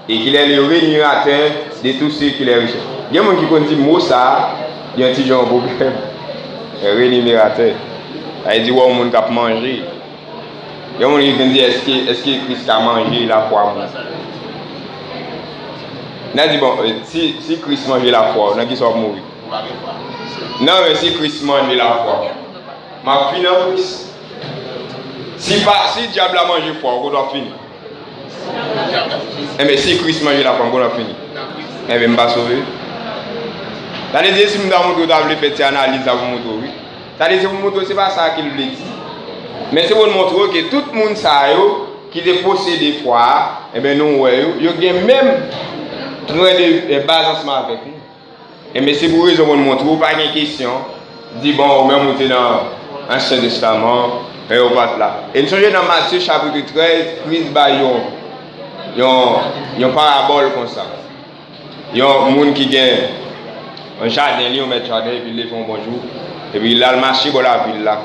et qu'il est le rémunérateur de tous ceux qui les recherchent. Il y a des gens qui disent mot ça, il y a un petit genre problème. Rémunérateur. Il dit ouais, on a mangé. Il y a des gens qui disent est-ce que Christ a mangé la foi? On a dit bon, si Christ mange la foi, on a qui soit mourir. Non, mais si Christ mange la foi, ma fille en Christ. Si le diable a mangé foi, on doit finir. Mais si Christ mange la foi, on doit finir. Eh bien, je ne vais pas sauver. C'est-à-dire, si je vous faire une analyse, c'est-à-dire, si vous montrez, ce n'est pas ça qu'il veut dire. Mais si vous montrez que tout le monde qui est possédé foi, eh bien, nous, il y a même de base ensemble avec nous. Et mais c'est pour raison que vous montrez, pas de question. Dit bon, on va monter dans l'Ancien Testament, et on va là. Et nous sommes dans Matthieu chapitre 13, Christ va y a une parabole comme ça. Il y a un monde qui gagne un jardin, il met un jardin, et puis il fait un bonjour. Et puis il a le marché dans la ville là.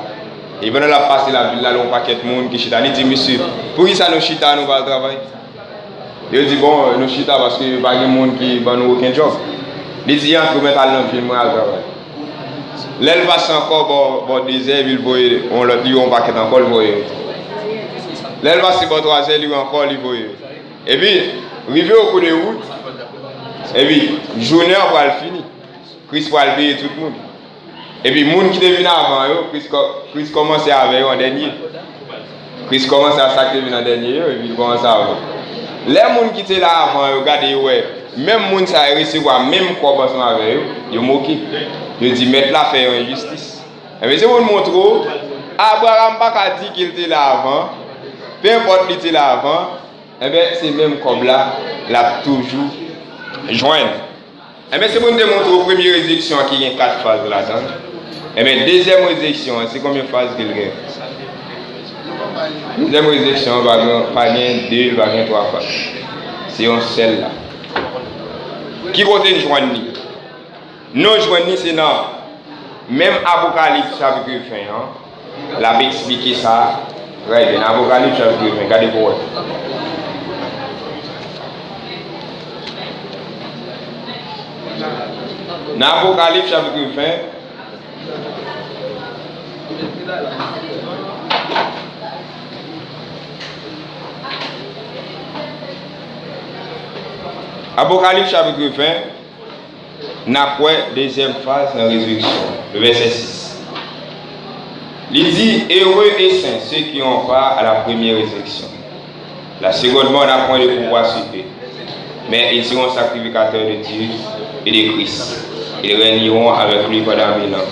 Et pendant la passer la ville là, il y a un paquet de monde qui chita. Il dit, monsieur, pour qui ça nous chita, nous va travailler? Il dit, bon, nous chita parce qu'il n'y a pas de monde qui n'a aucun job. Il dit, il y a un truc dans le film, à travailler. L'elle passe encore au désert, on le dit, on va quitter encore le voyer. L'elle passe au 3 heures, il encore le voyer. Et puis, arrivé au coup de route, et puis, journée va le finir. Christ va le payer tout le monde. Et puis, les gens qui deviennent avant, Christ commence avec en dernier. Christ commence à sacrer en dernier, et puis il commence à avant. Les gens qui étaient là avant, regardez, ouais, même les gens qui recevoir même quoi avec eux, ils moquent. Ils disent, mettre la faire en justice. Mais si vous le montrez, Abraham n'a pas dit qu'il était là avant, peu importe qu'il était là avant, eh bien, c'est même comme là, l'a toujours joindre. Eh bien, c'est pour nous démontrer la première résurrection qui a 4 phases là-dedans. Eh bien, deuxième résurrection, c'est combien de phases qu'il y a? Deuxième résurrection, il va pas gagner 2, il va gagner 3 phases. C'est un seul là. Qui côté nous joindre? Nous joindre, c'est dans même Apocalypse chapitre 20. Hein? Là, il expliqué ça. Très bien. Apocalypse chapitre 20. Regardez pour vous. Dans Apocalypse chapitre 20. Apocalypse chapitre 20. N'a quoi deuxième phase dans la résurrection, le verset 6. Il dit, heureux et saints ceux qui ont part à la première résurrection. La seconde mort n'a point de pouvoir sur eux, mais ils seront sacrificateurs de Dieu et de Christ. Ils régneront avec lui pendant 1000 ans.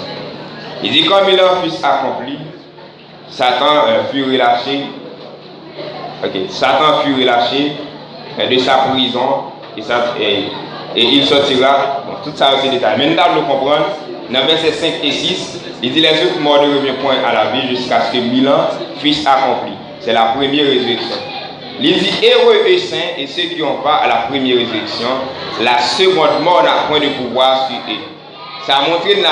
Il dit, comme 1000 ans fut accompli, Satan fut relâché. Satan fut relâché de sa prison et il sortira. Bon, tout ça, c'est détail. Maintenant, nous comprenons, dans versets 5 et 6, il dit les autres morts ne reviennent point à la vie jusqu'à ce que 1000 ans fussent accomplis. C'est la première résurrection. Il dit heureux et saints et ceux qui ont pas à la première résurrection, la seconde mort n'a point de pouvoir sur eux. Ça a montré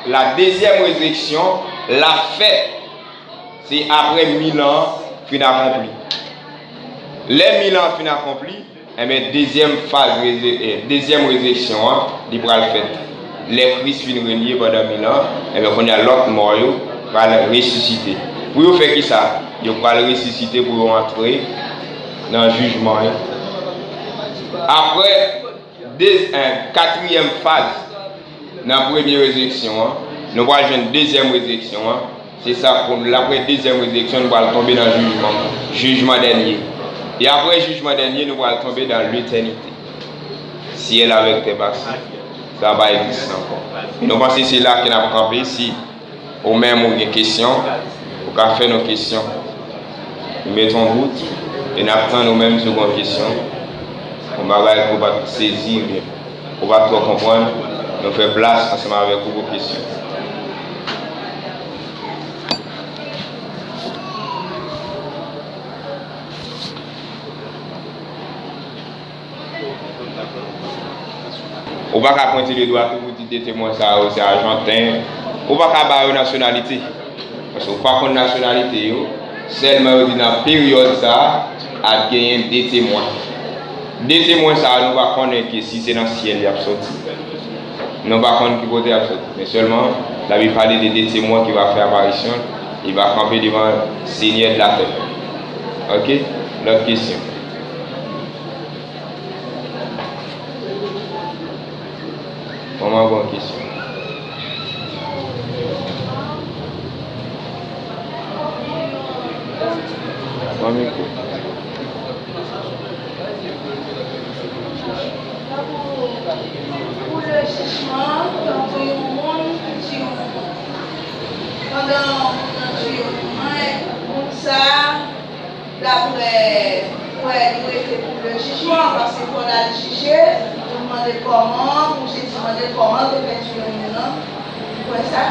la deuxième résurrection, la fête, c'est après 1000 ans fin accompli. Les 1000 ans fin accompli, eh bien, deuxième phase, deuxième résurrection, hein, il va le faire. Les Christ finissent régner pendant 1000 ans, eh bien, on a l'autre mort, il va le ressusciter. Pour faire qui ça? Il va le ressusciter pour entrer dans le jugement. Hein. Après, quatrième phase, dans la première résurrection, hein, nous allons jouer une deuxième résurrection. Hein. C'est ça, pour l'après deuxième résurrection, nous allons tomber dans le jugement dernier. Et après le jugement dernier, nous allons tomber dans l'éternité. Ciel avec tes basses, ça va exister encore. Et nous pensons que c'est là qu'on a campé. Si au même ou des questions, on va faire nos questions. Nous mettons en route et nous attendons nous-mêmes sur nos questions. On va saisir, on va tout comprendre. Nous faisons place ensemble avec vos questions. On va pas pointer les doigts pour vous dire témoins ça c'est argentin. On va pas avoir une nationalité. Parce qu'on pas contre nationalité seulement dans la période ça a gagné des témoins. Des témoins, ça, nous ne pas connaître que si c'est dans le ciel, il y a sorti. Nous ne pas connaître qui côté sorti. Mais seulement, la Bible parle des témoins qui va faire apparition. Il va camper devant le Seigneur de la terre. Ok? L'autre question. Comment bonne question? Bon micro. Pour le jugement, quand tu es au monde, tu es au monde. Pendant que tu es au monde, ça, d'après, pour le jugement, parce que pour la juger, vous demandez comment, vous demandez comment, vous faites tuer au monde. Pour ça.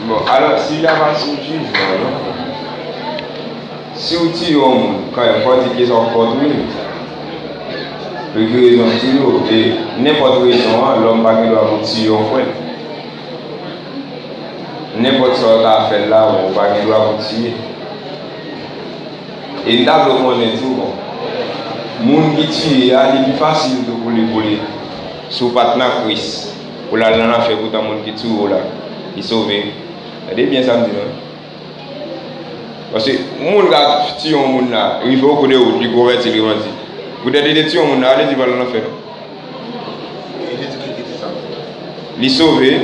Bon, alors, s'il y a pas ce jugement, si vous tuez au monde, quand il faut dire qu'ils sont fortunés, parce que ils ont toujours, et n'importe raison, l'homme va doit vous tuer au frère. N'importe ce qu'on a fait là, on va doit vous tuer. Et nous avons connaît tout. Les gens qui tuent, il est plus facile de voler sur partenaire Christ. Pour la lana fait pour les gens qui tuent là, ils sauvent. C'est bien ça me dit non? Parce que les gens qui tuent les gens là, il faut qu'on ait des convertis les gens. Vous devez tuer les gens là, allez-y va l'en faire. Les sauver.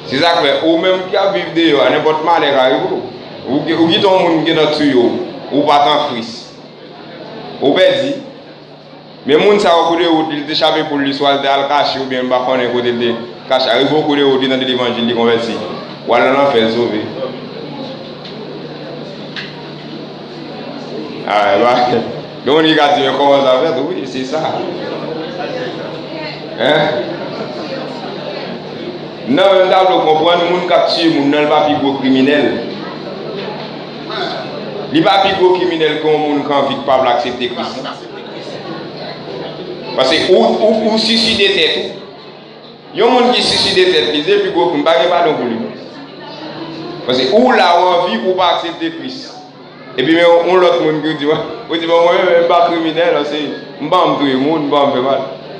C'est ça que ou même qui a vécu de à n'importe malheur arrive. Ou qui ton monde qui est tué ou pas en Christ. Ou perdu. Mais les gens qui ont échappé pour l'histoire de Al-Kachi ou bien pas connaître côté de Kachi, il faut qu'on ait dans l'évangile de converti. Ou alors on fait sauver. Ah bah donc on dit comment ça fait, oui, c'est ça. Hein? Non, on doit comprendre les gens qui tuent les gens, ne sont pas plus criminels. Ils ne sont pas plus criminels que les gens qui ne pas accepter Christ. Parce que ou suicider tête. Il y a des gens qui suicident tête, ils disent plus gros que pas pour lui. Parce que ou là on vit pour pas accepter Christ. Et puis on l'autre monde qui dit moi même pas criminel, c'est m'bam tout le monde, m'bam fait mal.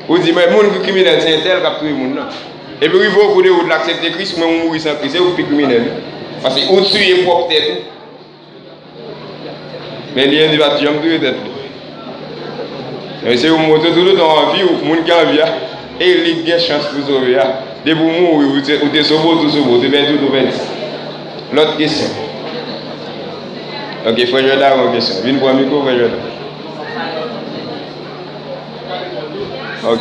Ou dit mais monde criminel c'est un tel qui a tout le monde là. Et puis il faut que l'accepter Christ mais on mourir sans Christ, c'est ou plus criminel. Parce que ou tuer propre tête. Mais il y a des gens qui ont tué tête. Mais c'est vous montrer tout le temps en vie ou monde qui a vie et il a chance pour sauver. Dès pour mourir ou te sauver tout sauver, tu fais tout fait. L'autre question. Ok, frère Jordan, une question. Viens pour un micro, frère Jordan. Ok.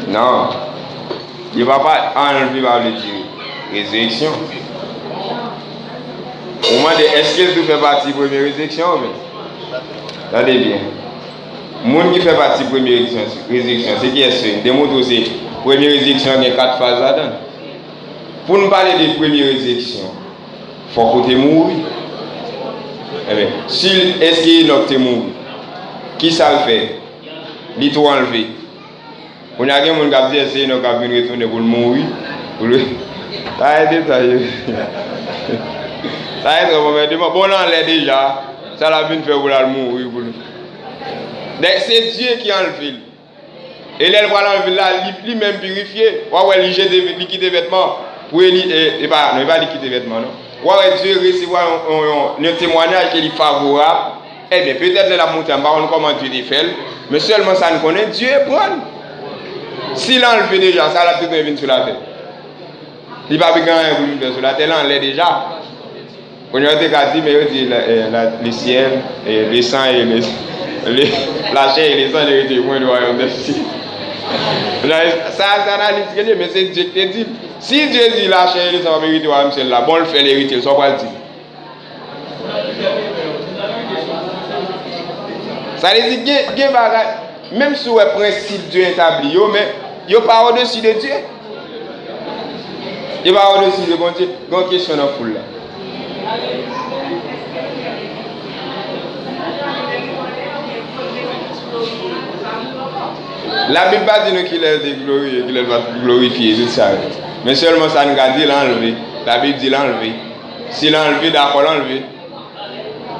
Non. Il ne va pas enlever par le dire résurrection. Au moins, est-ce qu'elle fait partie de la première résurrection? Regardez bien. Le monde qui fait partie de la première résurrection, c'est qui est-ce? Démontre aussi la première résurrection, il y a 4 phases là-dedans. Pour nous parler de la première résurrection, il faut que tu mourir. Eh bien, si est-ce qu'il y a un mort, qui ça le fait? Il tout enlevé. On a quelqu'un qui a dit c'est un qui vient retourner pour mourir. Ça a été ça. Ça a été bon, on l'enlève déjà. Ça l'a bien fait pour mourir. C'est Dieu qui enlève. Et là, il va l'enlever là, lui-même purifié. Ouais, il jette des quitter vêtements. Pour il va quitter vêtements, non? Ouais, Dieu recevoir un témoignage qui est favorable. Eh bien, peut-être la montagne, on comment Dieu les fait, mais seulement ça nous connaît, Dieu est bon. S'il enlève déjà, ça l'a tout venu sur la terre. Il va pas gagner pour lui sur la terre, il l'est déjà. Quand on a dit, mais il dit le ciel, et le sang et la chair et les sang de témoins du royaume des cieux. Ça analyse, mais c'est Dieu qui dit. Si Dieu dit la chair et les sang vérité au royaume, c'est là, bon, le fait l'héritier, il ne pas le dire. Ça veut dire que même si le principe Dieu établi, mais il n'est pas au-dessus de Dieu. Il n'est pas au-dessus de Dieu. Il y a une question dans la foule là. La Bible pas dit qu'il est glorieux, qu'il va glorifier, tout ça. Mais seulement ça nous a dit l'enlever. La Bible dit l'enlever. S'il l'a enlevé, d'accord, l'enlever.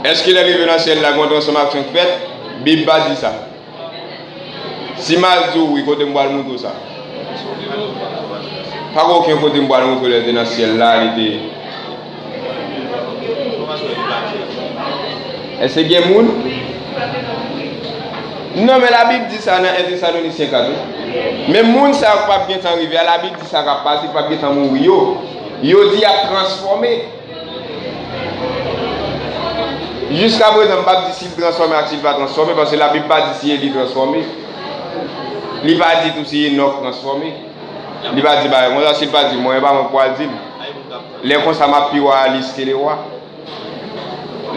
Est-ce qu'il est arrivé dans le ciel la grande transformation faite? La Bible pas dit ça. Si Mazou, oui, côté moi le moto ça. Pas aucun côté moi le moto dans le ciel là, il était. Est-ce qu'il y a des gens? Non, mais la Bible dit ça dans 1 Thessaloniciens 4. Mais les gens ne savent pas bien arriver. La Bible dit ça va passer, pas bien mourir. Yo dit à transformer. Jusqu'à présent, je ne sais pas si il transforme ou s'il va transformer, parce que la Bible pas dit si il est transformé. Il va dire tout si il est transformé. Il va dire, moi, s'il va dire, moi, je ne sais pas dire. Les gens ça m'a pris à lister les rois.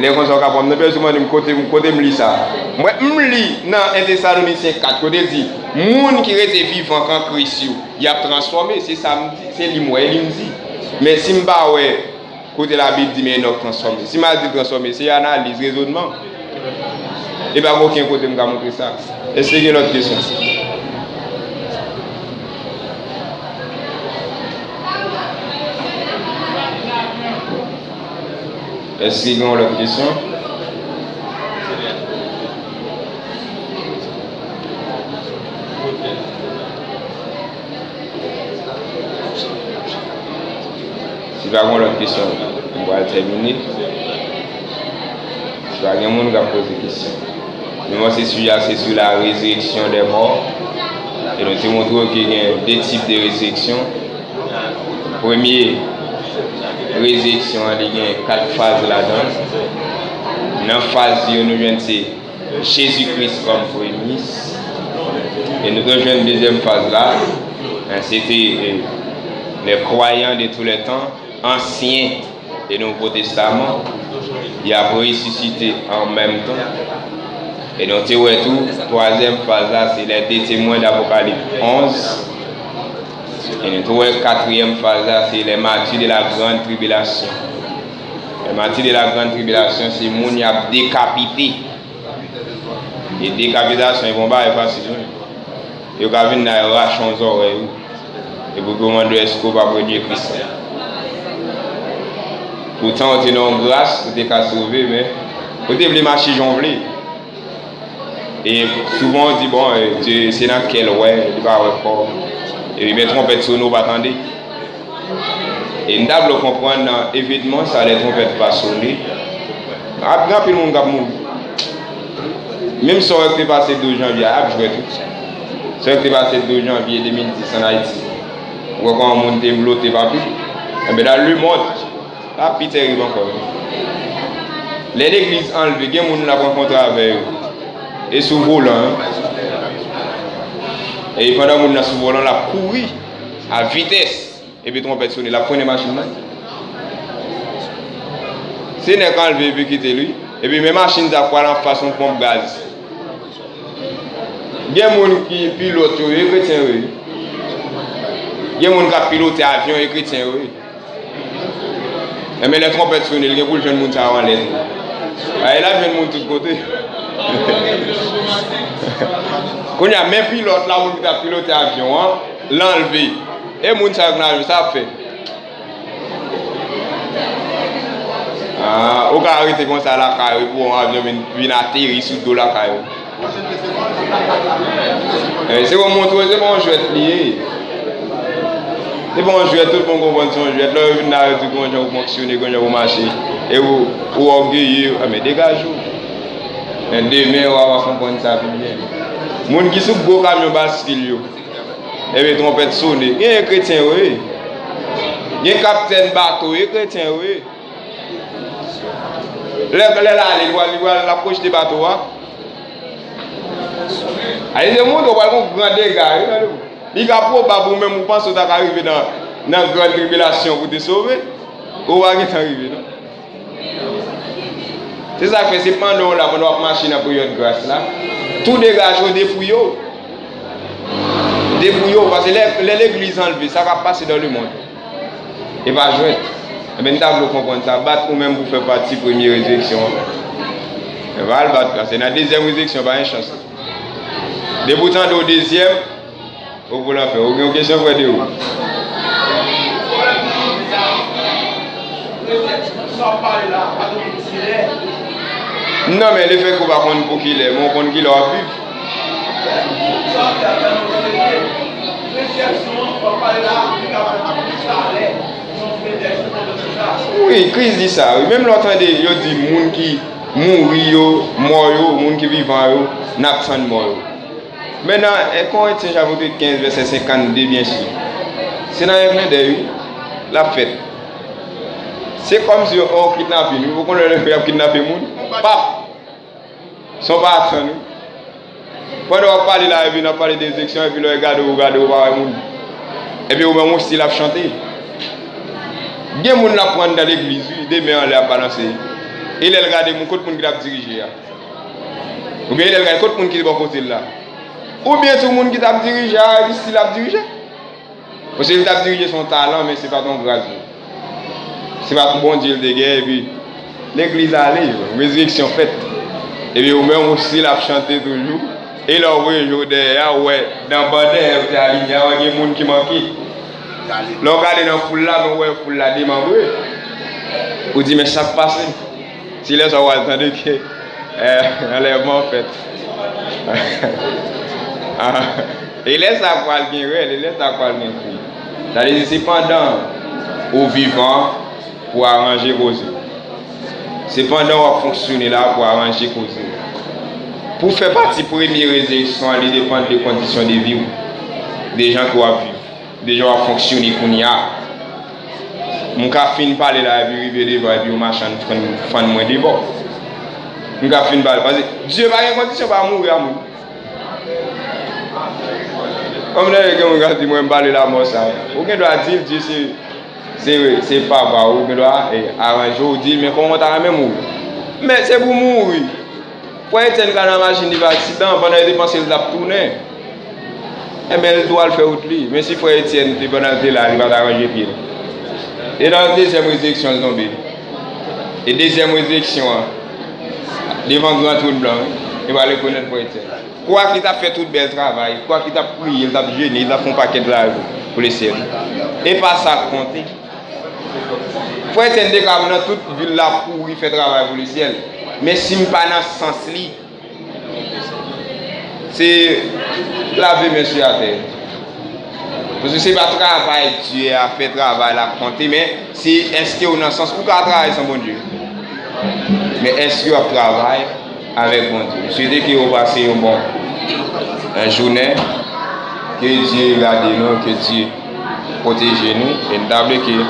Les gens sont capables de me côté me lire ça. Moi, je lis dans 1 Thessaloniciens 4, côté dit, les gens qui restent vivants quand Christ, il a transformé, c'est ça, c'est lui, moi, il me dit. Mais si je ne pas côté la Bible dit, mais il a transformé. Si je dis transformé, c'est analyse, raisonnement. Et bien, aucun côté me montrer ça. Est-ce qu'il y a une autre question? Est-ce qu'il y a une autre question? Si vous avez une autre question, on va terminer. Si vous avez quelqu'un qui a posé des questions. Mais moi, c'est sur la résurrection des morts. Et nous te montrons qu'il y a deux types de résurrection. Premier, résurrection, il y a 4 phases là-dedans. Dans la phase, nous avons Jésus-Christ comme premier. Et nous avons une deuxième phase là. C'était les croyants de tous les temps, anciens et Nouveau Testament. Il a ressuscité en même temps. Et donc, tout, troisième phase là, c'est les témoins d'Apocalypse 11. Et notre quatrième phase là, c'est les martyrs de la grande tribulation. Les martyrs de la grande tribulation, c'est les gens qui ont décapité. Et décapitation, ils vont pas être facile. Ils vont venir arracher les oreilles. Et vous demandez est-ce qu'on va produire Christ. Pourtant, on est dans grâce, on est qu'à sauver, mais on est les marcher jonglés. Et souvent on dit bon, c'est dans quel ouais, il va avoir fort. Et ils mettront trompette sonore, pas attendre. Et nous devons comprendre dans l'événement, ça les trompettes pas sonner. Après, tout le monde va mourir. Même si on est passé 2 janvier, je vais tout. Si on est passé 2 janvier 2010 en Haïti, on va quand on monte bloqué pas plus. Mais dans le monde, là, puis terrible encore. Les églises enlevées, il y a des gens qui ont rencontré avec eux. Et sous volant. Et pendant que nous sommes sous volant, la courir à vitesse. Et puis trompette sonner, la première machine. C'est n'est quand il veut quitter lui. Et puis mes machines à quoi en façon pompe gaz. Il y a des gens qui pilotent les chrétiens. Il y a des gens qui pilotent l'avion et les chrétiens. Mais les trompettes sonnent, il y a beaucoup de gens qui sont en l'air. Et là, il y a des gens de tous côtés. Quand il y a même pilote là où il a piloté l'avion, l'enlever. Et les gens ça fait. Au cas où il comme ça la caille pour un avion venir atterrir sous le dos la caille. C'est pour montrer, c'est bon jouet lié. C'est bon jouet, tout le monde comprend son jouet. Là, il y a tout le monde qui fonctionne, qui va marcher. Et vous orgueillez, mais dégagez-vous. Demain, on va comprendre ça bien. Les gens qui sont beaux camions basculent. Et les trompettes sonnent. Il y a des chrétiens, oui. Il y a un capitaine bateau, il y a des chrétiens, oui. Là, il voit l'approche des bateaux. Allez, les gens qui ont un grand dégât. Il y a probable même vous pensez que vous arriver dans une grande tribulation pour te sauver. Ou va arriver, non? C'est ça que c'est pendant la machine pour une grâce là. Tout dégage au dépouillot. Dépouillot, parce que l'église enlevée, ça va passer dans le monde. Et va jouer. Et bien, nous comprendre ça. Battre ou même pour faire partie de la première résurrection. Et va le battre. Parce que dans la deuxième résurrection, il n'y a pas une chance. Débutant au deuxième, vous pouvez la faire. Vous avez une question pour vous? Non, mais le fait qu'on va prendre pour qu'il est, on prend qu'il a vivre. Oui, Chris dit ça. Même l'entendez, il dit moun qui mourir, mort, moun qui vivant, n'absent mort. Maintenant, quand on est chapitre 15, verset 52, bien sûr, c'est dans un clin d'œil, la fête. C'est comme si on kidnappe nous. Vous connaissez le fait de kidnapper les gens? Pas. Ils sont pas attendus. Pendant qu'on parle là, on parle des élections, et puis on regarde, on va voir les gens. Et puis on style à chanter. Il y a des gens qui prennent dans l'église, des mains en l'air balancer. Et ils regardent mon côté qui a dirigé. Ou bien ils regardent le côté qui est de côté là. Ou bien tout le monde qui t'a dirigé, il style à diriger. Parce qu'il t'a dirigé son talent, mais ce n'est pas ton grâce. C'est pas pour bon Dieu de guerre, et puis l'église arrive, résurrection faite. Et puis, même aussi, la chanter toujours. Et là, oui, un jour derrière, ouais, dans le bandé, il y a des gens qui manquent. Là, on regarde dans la foule là, on voit la foule là démembrée. On dit, mais ça passe. Si là, ça va attendre que l'enlèvement fait. Et laisse ça quoi le guerre, et laisse ça quoi le guerre. C'est-à-dire, c'est pendant au vivant, pour arranger cause. C'est pendant qu'on fonctionne là pour arranger cause. Pour faire partie de la première résurrection, il dépend des conditions de vie. Des gens qui vont vivre, des gens qui vont fonctionner comme il y a. Mon cas fin de parler là, et puis devant, et puis au machin, fan moins de bord. Mon cas fin de parler, parce que Dieu n'a pas de condition pour mourir à moi. Comme là, on regarde, moi, je parle là, moi, ça. Aucun doit dire, Dieu, c'est pas bah ou me doit arranger ou dire mais comment t'as même mourir mais c'est pour mourir pour être dans la machine d'accident pendant que dépenser le tap tourner et mais elle doit le faire autre lui mais si frère Étienne t'es pendant là il va t'arranger pied et dans la deuxième résurrection il tombe et deuxième résurrection devant grand trône blanc il va le connaître pour Étienne quoi qu'il t'a fait tout bel travail quoi qu'il t'a prié il t'a jeûné il t'a fait un paquet de la pour les ciels et pas ça compter. Il faut être indécable dans toute ville là pour y faire travail pour le ciel. Mais si je ne suis pas dans ce sens-là, c'est laver monsieur à terre. Parce que ce n'est pas travail Dieu a fait travail à compter, mais c'est est-ce qu'il y a dans le sens où travailler sans bon Dieu. Mais est-ce qu'il y a travail avec bon Dieu. Je souhaite que vous passez une bonne journée. Que Dieu garde nous, que Dieu protège nous et nous